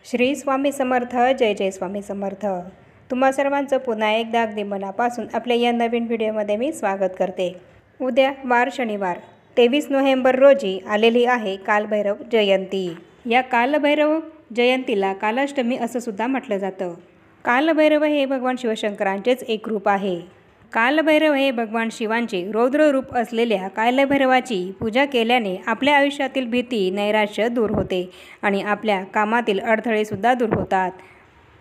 श्री स्वामी समर्थ. जय जय स्वामी समर्थ. तुम्हा सर्वांचं पुन्हा एकदा अगदी मनापासून आपल्या या नवीन व्हिडिओमध्ये मी स्वागत करते. उद्या वार शनिवार 23 नोव्हेंबर रोजी आलेली आहे कालभैरव जयंती. या कालभैरव जयंतीला कालाष्टमी असं सुद्धा म्हटलं जातं. कालभैरव हे भगवान शिवशंकरांचेच एक रूप आहे. कालभैरव हे भगवान शिवांचे रौद्र रूप असलेल्या कालभैरवाची पूजा केल्याने आपल्या आयुष्यातील भीती नैराश्य दूर होते आणि आपल्या कामातील अडथळेसुद्धा दूर होतात.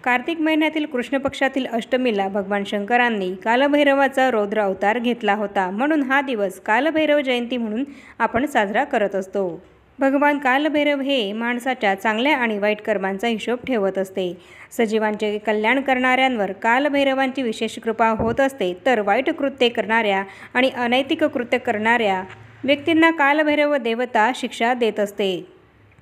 कार्तिक महिन्यातील कृष्ण पक्षातील अष्टमीला भगवान शंकरांनी कालभैरवाचा रौद्र अवतार घेतला होता. म्हणून हा दिवस कालभैरव जयंती म्हणून आपण साजरा करत असतो. भगवान कालभैरव हे माणसाच्या चांगल्या आणि वाईट कर्मांचा हिशोब ठेवत असते. सजीवांचे कल्याण करणाऱ्यांवर कालभैरवांची विशेष कृपा होत असते, तर वाईट कृत्ये करणाऱ्या आणि अनैतिक कृत्य करणाऱ्या व्यक्तींना कालभैरव देवता शिक्षा देत असते.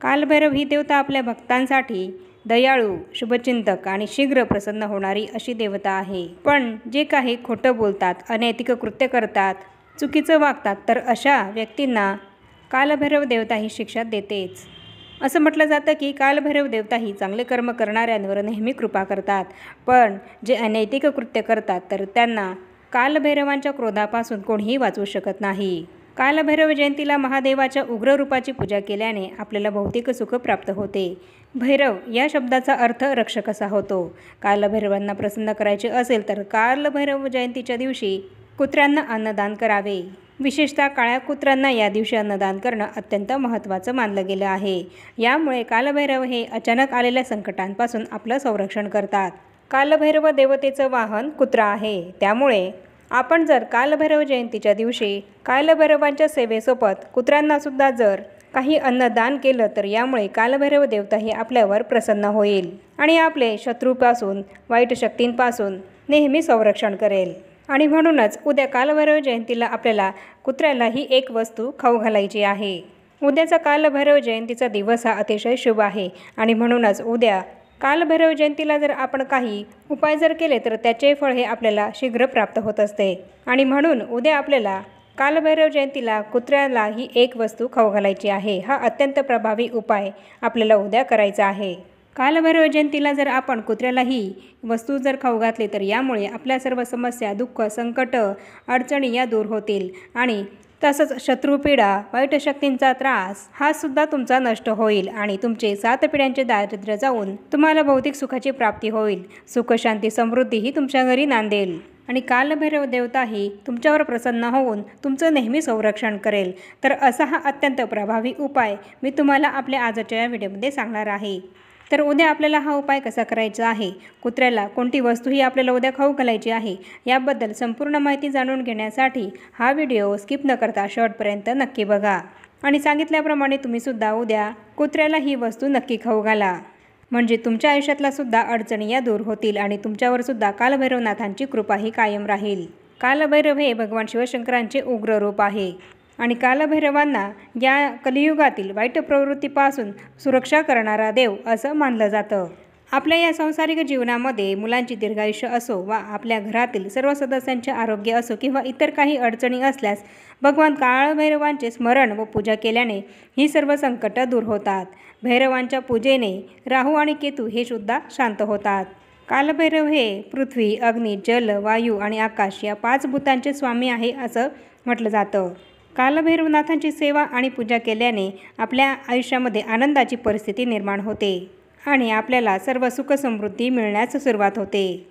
कालभैरव ही देवता आपल्या भक्तांसाठी दयाळू, शुभचिंतक आणि शीघ्र प्रसन्न होणारी अशी देवता आहे. पण जे काही खोटं बोलतात, अनैतिक कृत्य करतात, चुकीचं वागतात, तर अशा व्यक्तींना कालभैरव देवता ही शिक्षा देतेच. असं म्हटलं जातं की कालभैरव देवता ही चांगले कर्म करणाऱ्यांवर नेहमी कृपा करतात, पण जे अनैतिक कृत्य करतात तर त्यांना कालभैरवांच्या क्रोधापासून कोणीही वाचवू शकत नाही. कालभैरव जयंतीला महादेवाच्या उग्र रूपाची पूजा केल्याने आपल्याला भौतिक सुख प्राप्त होते. भैरव या शब्दाचा अर्थ रक्षक असा होतो. कालभैरवांना प्रसन्न करायचे असेल तर कालभैरव जयंतीच्या दिवशी कुत्र्यांना अन्नदान करावे. विशेषतः काळ्या कुत्र्यांना या दिवशी अन्नदान करणं अत्यंत महत्त्वाचं मानलं गेलं आहे. यामुळे कालभैरव हे अचानक आलेल्या संकटांपासून आपलं संरक्षण करतात. कालभैरव देवतेचं वाहन कुत्रा आहे. त्यामुळे आपण जर कालभैरव जयंतीच्या दिवशी कालभैरवांच्या सेवेसोबत कुत्र्यांनासुद्धा जर काही अन्नदान केलं तर यामुळे कालभैरव देवता ही आपल्यावर प्रसन्न होईल आणि आपले शत्रूपासून, वाईट शक्तींपासून नेहमी संरक्षण करेल. आणि म्हणूनच उद्या कालभैरव जयंतीला आपल्याला कुत्र्याला ही एक वस्तू खाऊ घालायची आहे. उद्याचा कालभैरव जयंतीचा दिवस हा अतिशय शुभ आहे आणि म्हणूनच उद्या कालभैरव जयंतीला जर आपण काही उपाय जर केले तर त्याचे फळ हे आपल्याला शीघ्र प्राप्त होत असते. आणि म्हणून उद्या आपल्याला कालभैरव जयंतीला कुत्र्याला ही एक वस्तू खाऊ घालायची आहे. हा अत्यंत प्रभावी उपाय आपल्याला उद्या करायचा आहे. कालभैरव जयंतीला जर आपण कुत्र्याला ही वस्तू जर खाऊ घातली तर यामुळे आपल्या सर्व समस्या, दुःख, संकट, अडचणी या दूर होतील आणि तसंच शत्रुपीडा, वाईट शक्तींचा त्रास हा सुद्धा तुमचा नष्ट होईल आणि तुमचे 7 पिढ्यांचे दारिद्र्य जाऊन तुम्हाला भौतिक सुखाची प्राप्ती होईल. सुख, शांती, समृद्धी ही तुमच्या घरी नांदेल आणि कालभैरव देवता ही तुमच्यावर प्रसन्न होऊन तुमचं नेहमी संरक्षण करेल. तर असा हा अत्यंत प्रभावी उपाय मी तुम्हाला आपल्या आजच्या या व्हिडिओमध्ये सांगणार आहे. तर उद्या आपल्याला हा उपाय कसा करायचा आहे, कुत्र्याला कोणती वस्तू ही आपल्याला उद्या खाऊ घालायची आहे, याबद्दल संपूर्ण माहिती जाणून घेण्यासाठी हा व्हिडिओ स्किप न करता शेवटपर्यंत नक्की बघा. आणि सांगितल्याप्रमाणे तुम्हीसुद्धा उद्या कुत्र्याला ही वस्तू नक्की खाऊ घाला. म्हणजे तुमच्या आयुष्यातला सुद्धा अडचणी या दूर होतील आणि तुमच्यावरसुद्धा कालभैरवनाथांची कृपा ही कायम राहील. कालभैरव हे भगवान शिवशंकरांचे उग्र रूप आहे आणि कालभैरवांना या कलियुगातील वाईट प्रवृत्तीपासून सुरक्षा करणारा देव असं मानलं जातं. आपल्या या सांसारिक जीवनामध्ये मुलांची दीर्घायुष्य असो वा आपल्या घरातील सर्व सदस्यांचे आरोग्य असो किंवा इतर काही अडचणी असल्यास भगवान कालभैरवांचे स्मरण व पूजा केल्याने ही सर्व संकट दूर होतात. भैरवांच्या पूजेने राहू आणि केतू हे सुद्धा शांत होतात. कालभैरव हे पृथ्वी, अग्नी, जल, वायू आणि आकाश या 5 भूतांचे स्वामी आहे असं म्हटलं जातं. कालभैरवनाथांची सेवा आणि पूजा केल्याने आपल्या आयुष्यामध्ये आनंदाची परिस्थिती निर्माण होते आणि आपल्याला सर्व सुख समृद्धी मिळण्यास सुरुवात होते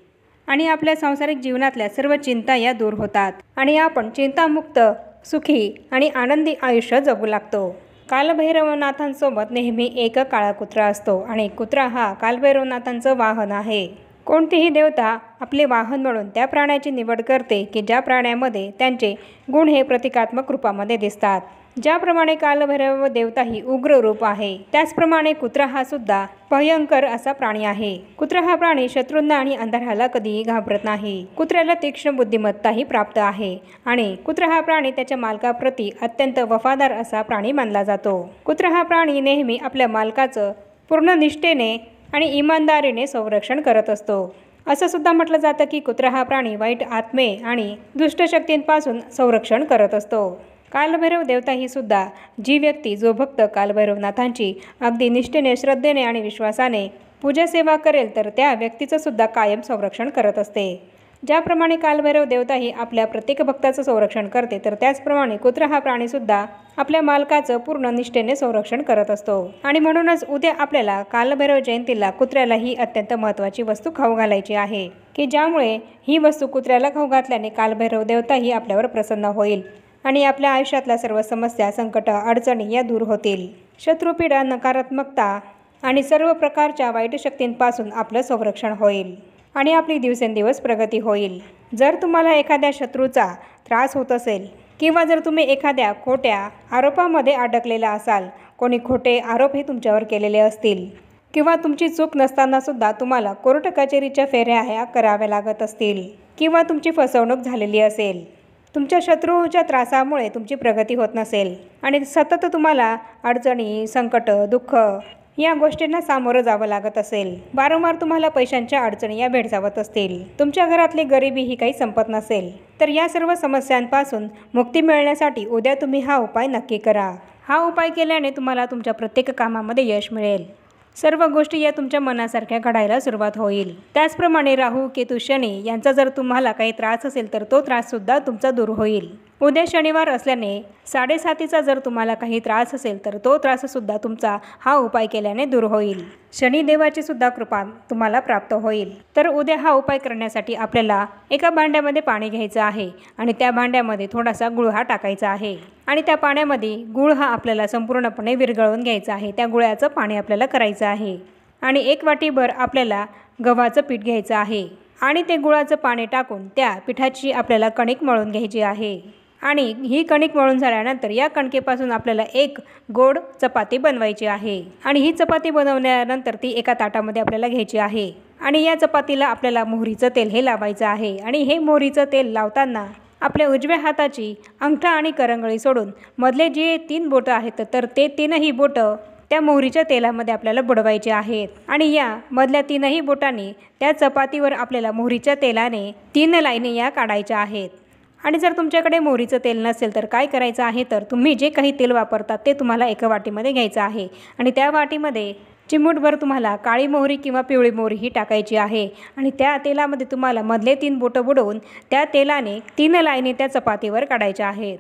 आणि आपल्या सांसारिक जीवनातल्या सर्व चिंता या दूर होतात आणि आपण चिंतामुक्त, सुखी आणि आनंदी आयुष्य जगू लागतो. कालभैरवनाथांसोबत नेहमी एक काळा कुत्रा असतो आणि कुत्रा हा कालभैरवनाथांचं वाहन आहे. कोणतीही देवता आपले वाहन म्हणून त्या प्राण्याची निवड करते की ज्या प्राण्यामध्ये त्यांचे गुण हे प्रतिकात्मक रूपामध्ये दिसतात. ज्याप्रमाणे कालभैरव देवता ही उग्र रूप आहे, त्याचप्रमाणे कुत्रा हा सुद्धा भयंकर असा प्राणी आहे. कुत्रा हा प्राणी शत्रूंना आणि अंधाराला कधीही घाबरत नाही. कुत्र्याला तीक्ष्ण बुद्धिमत्ताही प्राप्त आहे आणि कुत्रा हा प्राणी त्याच्या मालकाप्रती अत्यंत वफादार असा प्राणी मानला जातो. कुत्रा हा प्राणी नेहमी आपल्या मालकाचं पूर्ण निष्ठेने आणि इमानदारीने संरक्षण करत असतो. असं सुद्धा म्हटलं जातं की कुत्रा हा प्राणी वाईट आत्मे आणि दुष्ट शक्तींपासून संरक्षण करत असतो. कालभैरव देवता ही सुद्धा जी व्यक्ती जो भक्त कालभैरवनाथांची अगदी निष्ठेने, श्रद्धेने आणि विश्वासाने पूजा सेवा करेल तर त्या व्यक्तीचं सुद्धा कायम संरक्षण करत असते। ज्याप्रमाणे कालभैरव देवता ही आपल्या प्रत्येक भक्ताचं संरक्षण करते, तर त्याचप्रमाणे कुत्रा हा प्राणीसुद्धा आपल्या मालकाचं पूर्ण निष्ठेने संरक्षण करत असतो। आणि म्हणूनच उद्या आपल्याला कालभैरव जयंतीला कुत्र्याला ही अत्यंत महत्त्वाची वस्तू खाऊ घालायची आहे, की ज्यामुळे ही वस्तू कुत्र्याला खाऊ घातल्याने कालभैरव देवता ही आपल्यावर प्रसन्न होईल आणि आपल्या आयुष्यातल्या सर्व समस्या, संकट, अडचणी या दूर होतील। शत्रुपीडा, नकारात्मकता आणि सर्व प्रकारच्या वाईट शक्तींपासून आपलं संरक्षण होईल आणि आपली दिवसेंदिवस प्रगती होईल। जर तुम्हाला एखाद्या शत्रूचा त्रास होत असेल किंवा जर तुम्ही एखाद्या खोट्या आरोपामध्ये अडकलेला असाल, कोणी खोटे आरोप हे तुमच्यावर केलेले असतील किंवा तुमची चूक नसतानासुद्धा तुम्हाला कोर्ट कचेरीच्या फेऱ्या ह्या कराव्या लागत असतील किंवा तुमची फसवणूक झालेली असेल, तुमच्या शत्रूच्या त्रासामुळे तुमची प्रगती होत नसेल आणि सतत तुम्हाला अडचणी, संकट, दुःख या गोष्टींना सामोरं जावं लागत असेल, वारंवार तुम्हाला पैशांच्या अडचणी या भेडसावत असतील, तुमच्या घरातली गरिबी ही काही संपत नसेल, तर या सर्व समस्यांपासून मुक्ती मिळण्यासाठी उद्या तुम्ही हा उपाय नक्की करा। हा उपाय केल्याने तुम्हाला तुमच्या प्रत्येक कामामध्ये यश मिळेल। सर्व गोष्टी या तुमच्या मनासारख्या घडायला सुरुवात होईल। त्याचप्रमाणे राहू, केतू, शनी यांचा जर तुम्हाला काही त्रास असेल तर तो त्राससुद्धा तुमचा दूर होईल। उद्या शनिवार असल्याने 7:30चा जर तुम्हाला काही त्रास असेल तर तो त्राससुद्धा तुमचा हा उपाय केल्याने दूर होईल। शनिदेवाची सुद्धा कृपा तुम्हाला प्राप्त होईल। तर उद्या हा उपाय करण्यासाठी आपल्याला एका भांड्यामध्ये पाणी घ्यायचं आहे आणि त्या भांड्यामध्ये थोडासा गुळ हा टाकायचा आहे आणि त्या पाण्यामध्ये गुळ हा आपल्याला संपूर्णपणे विरघळवून घ्यायचा आहे। त्या गुळाचं पाणी आपल्याला करायचं आहे आणि 1 वाटीभर आपल्याला गव्हाचं पीठ घ्यायचं आहे आणि ते गुळाचं पाणी टाकून त्या पिठाची आपल्याला कणिक मळून घ्यायची आहे आणि ही कणिक मळून झाल्यानंतर या कणकेपासून आपल्याला एक गोड चपाती बनवायची आहे आणि ही चपाती बनवल्यानंतर ती एका ताटामध्ये आपल्याला घ्यायची आहे आणि या चपातीला आपल्याला मोहरीचं तेल हे लावायचं आहे आणि हे मोहरीचं तेल लावताना आपल्या उजव्या हाताची अंगठा आणि करंगळी सोडून मधले जे 3 बोटं आहेत तर ते 3ही बोटं त्या मोहरीच्या तेलामध्ये आपल्याला बुडवायचे आहेत आणि या मधल्या 3ही बोटांनी त्या चपातीवर आपल्याला मोहरीच्या तेलाने 3 लाईनी या काढायच्या आहेत। आणि जर तुमच्याकडे मोहरीचं तेल नसेल तर काय करायचं आहे, तर तुम्ही जे काही तेल वापरतात ते तुम्हाला एका वाटीमध्ये घ्यायचं आहे आणि त्या वाटीमध्ये चिमूटभर तुम्हाला काळी मोहरी किंवा पिवळी मोहरी ही टाकायची आहे आणि त्या तेलामध्ये तुम्हाला मधले 3 बोटं बुडवून त्या तेलाने 3 लाईनी त्या चपातीवर काढायच्या आहेत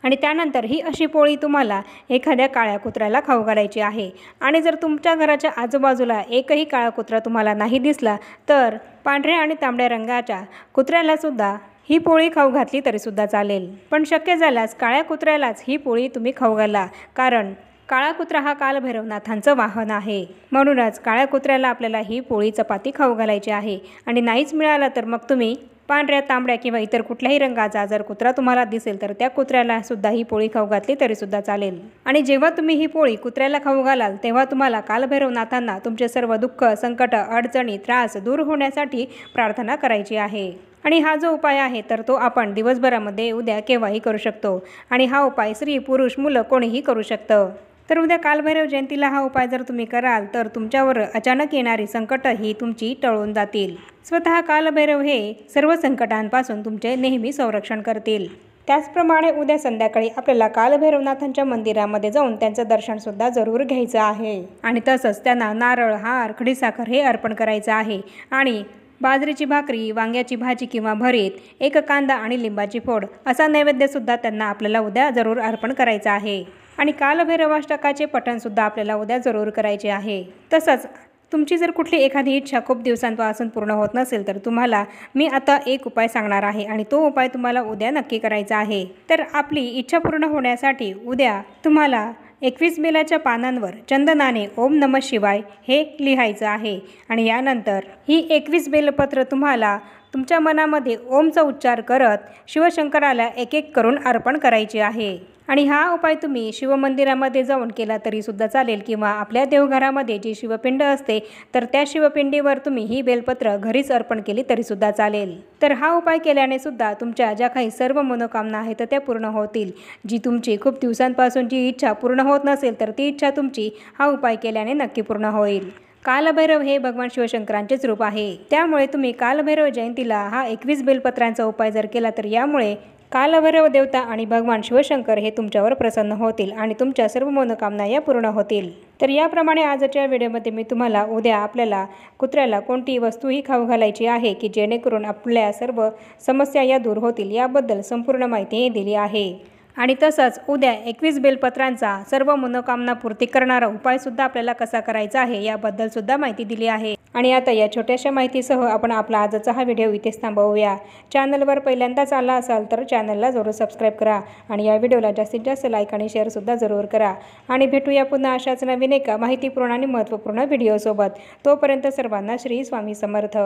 आणि त्यानंतर ही अशी पोळी तुम्हाला एखाद्या काळ्या कुत्र्याला खाऊ घालायची आहे। आणि जर तुमच्या घराच्या आजूबाजूला एकही काळा कुत्रा तुम्हाला नाही दिसला तर पांढऱ्या आणि तांबड्या रंगाच्या कुत्र्यालासुद्धा ही पोळी खाऊ घातली तरीसुद्धा चालेल, पण शक्य झाल्यास काळ्या कुत्र्यालाच ही पोळी तुम्ही खाऊ घाला, कारण काळा कुत्रा हा कालभैरवनाथांचं वाहन आहे। म्हणूनच काळ्या कुत्र्याला आपल्याला ही पोळी चपाती खाऊ घालायची आहे आणि नाहीच मिळाला तर मग तुम्ही पांढऱ्या, तांबड्या किंवा इतर कुठल्याही रंगाचा जर कुत्रा तुम्हाला दिसेल तर त्या कुत्र्याला सुद्धा ही पोळी खाऊ घातली तरीसुद्धा चालेल। आणि जेव्हा तुम्ही ही पोळी कुत्र्याला खाऊ घालाल तेव्हा तुम्हाला कालभैरवनाथांना तुमचे सर्व दुःख, संकट, अडचणी, त्रास दूर होण्यासाठी प्रार्थना करायची आहे। आणि हा जो उपाय आहे तर तो आपण दिवसभरामध्ये उद्या केव्हाही करू शकतो आणि हा उपाय स्त्री, पुरुष, मुलं कोणीही करू शकतं। तर उद्या कालभैरव जयंतीला हा उपाय जर तुम्ही कराल तर तुमच्यावर अचानक येणारी संकट ही तुमची टळून जातील। स्वतः कालभैरव हे सर्व संकटांपासून तुमचे नेहमी संरक्षण करतील। त्याचप्रमाणे उद्या संध्याकाळी आपल्याला कालभैरवनाथांच्या मंदिरामध्ये जाऊन त्यांचं दर्शनसुद्धा जरूर घ्यायचं आहे आणि तसंच त्यांना नारळ, हार, खडीसाखर हे अर्पण करायचं आहे आणि बाजरीची भाकरी, वांग्याची भाजी किंवा भरीत, 1 कांदा आणि लिंबाची फोड असा नैवेद्यसुद्धा त्यांना आपल्याला उद्या जरूर अर्पण करायचा आहे आणि कालभैरवाष्टकाचे पठणसुद्धा आपल्याला उद्या जरूर करायचे आहे। तसंच तुमची जर कुठली एखादी इच्छा खूप दिवसांपासून पूर्ण होत नसेल तर तुम्हाला मी आता एक उपाय सांगणार आहे आणि तो उपाय तुम्हाला उद्या नक्की करायचा आहे। तर आपली इच्छा पूर्ण होण्यासाठी उद्या तुम्हाला 21 बेलाच्या पानांवर चंदनाने ओम नमः शिवाय हे लिहायचं आहे आणि यानंतर ही 21 बेलपत्र तुम्हाला तुमच्या मनामध्ये ओमचा उच्चार करत शिवशंकराला एक एक करून अर्पण करायचे आहे आणि हा उपाय तुम्ही शिवमंदिरामध्ये जाऊन केला तरीसुद्धा चालेल किंवा आपल्या देवघरामध्ये जी शिवपिंड असते तर त्या शिवपिंडीवर तुम्ही ही बेलपत्र घरीच अर्पण केली तरीसुद्धा चालेल। तर हा उपाय केल्याने सुद्धा तुमच्या ज्या काही सर्व मनोकामना आहेत त्या पूर्ण होतील। जी तुमची खूप दिवसांपासून जी इच्छा पूर्ण होत नसेल तर ती इच्छा तुमची हा उपाय केल्याने नक्की पूर्ण होईल। कालभैरव हे भगवान शिवशंकरांचेच रूप आहे, त्यामुळे तुम्ही कालभैरव जयंतीला हा 21 बेलपत्रांचा उपाय जर केला तर यामुळे कालभैरव देवता आणि भगवान शिवशंकर हे तुमच्यावर प्रसन्न होतील आणि तुमच्या सर्व मनोकामना या पूर्ण होतील। तर याप्रमाणे आजच्या व्हिडिओमध्ये मी तुम्हाला उद्या आपल्याला कुत्र्याला कोणती वस्तूही खाऊ घालायची आहे की जेणेकरून आपल्या सर्व समस्या या दूर होतील याबद्दल संपूर्ण माहिती दिली आहे। आणि तसंच उद्या 21 बेलपत्रांचा सर्व मनोकामना पूर्ती करणारा उपायसुद्धा आपल्याला कसा करायचा आहे याबद्दल सुद्धा माहिती दिली आहे। आणि आता या छोट्याशा माहितीसह आपण आपला आजचा हा व्हिडिओ इथेच थांबवूया। चॅनलवर पहिल्यांदाच आला असाल तर चॅनलला जरूर सबस्क्राईब करा आणि या व्हिडिओला जास्तीत जास्त लाईक आणि शेअरसुद्धा जरूर करा। आणि भेटूया पुन्हा अशाच नवीन एका माहितीपूर्ण आणि महत्त्वपूर्ण व्हिडिओसोबत। तोपर्यंत सर्वांना श्री स्वामी समर्थ।